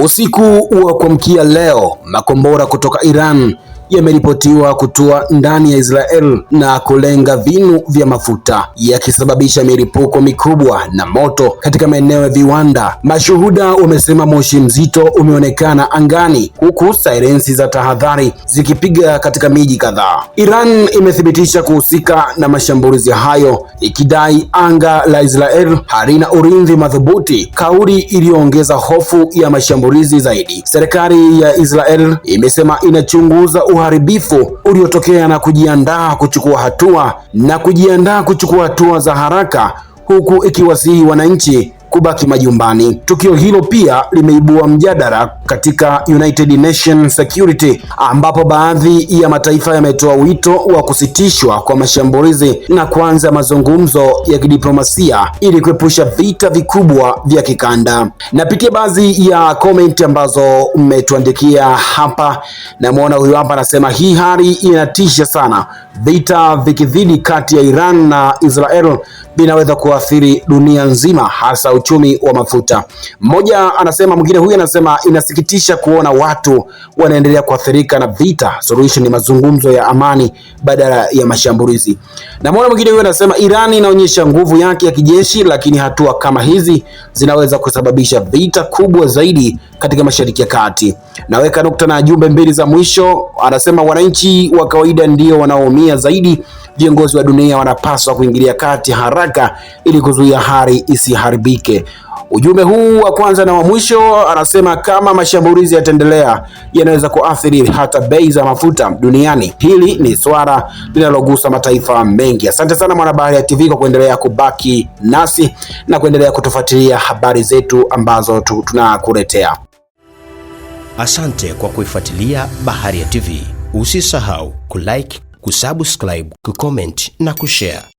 Usiku wa kuamkia leo, makombora kutoka Iran yameripotiwa kutua ndani ya Israel na kulenga vinu vya mafuta, yakisababisha milipuko mikubwa na moto katika maeneo ya viwanda. Mashuhuda wamesema moshi mzito umeonekana angani, huku sirensi za tahadhari zikipiga katika miji kadhaa. Iran imethibitisha kuhusika na mashambulizi hayo, ikidai anga la Israel halina ulinzi madhubuti, kauli iliyoongeza hofu ya mashambulizi zaidi. Serikali ya Israel imesema inachunguza uharibifu uliotokea na kujiandaa kuchukua hatua za haraka, huku ikiwasihi wananchi kubaki majumbani. Tukio hilo pia limeibua mjadala katika United Nations Security, ambapo baadhi ya mataifa yametoa wito wa kusitishwa kwa mashambulizi na kuanza mazungumzo ya kidiplomasia ili kuepusha vita vikubwa vya kikanda. Napitia baadhi ya comment ambazo mmetuandikia hapa. Namuona huyu hapa anasema hii hali inatisha sana. Vita vikizidi kati ya Iran na Israel vinaweza kuathiri dunia nzima, hasa uchumi wa mafuta. Mmoja anasema, mwingine huyu anasema inasikitisha kuona watu wanaendelea kuathirika na vita. Solution ni mazungumzo ya amani badala ya mashambulizi. Na mwingine huyu anasema Iran inaonyesha nguvu yake ya kijeshi, lakini hatua kama hizi zinaweza kusababisha vita kubwa zaidi katika Mashariki ya Kati. Naweka nukta na jumbe mbili za mwisho. Anasema wananchi wa kawaida ndio wanaoumia zaidi. Viongozi wa dunia wanapaswa kuingilia kati haraka ili kuzuia hali isiharibike. Ujumbe huu wa kwanza na wa mwisho anasema kama mashambulizi yataendelea yanaweza kuathiri hata bei za mafuta duniani. Hili ni swala linalogusa mataifa mengi. Asante sana Mwanabaharia TV kwa kuendelea kubaki nasi na kuendelea kutufuatilia habari zetu ambazo tunakuletea. Asante kwa kuifuatilia Baharia TV. Usisahau kulike, kusubscribe, kucomment na kushare.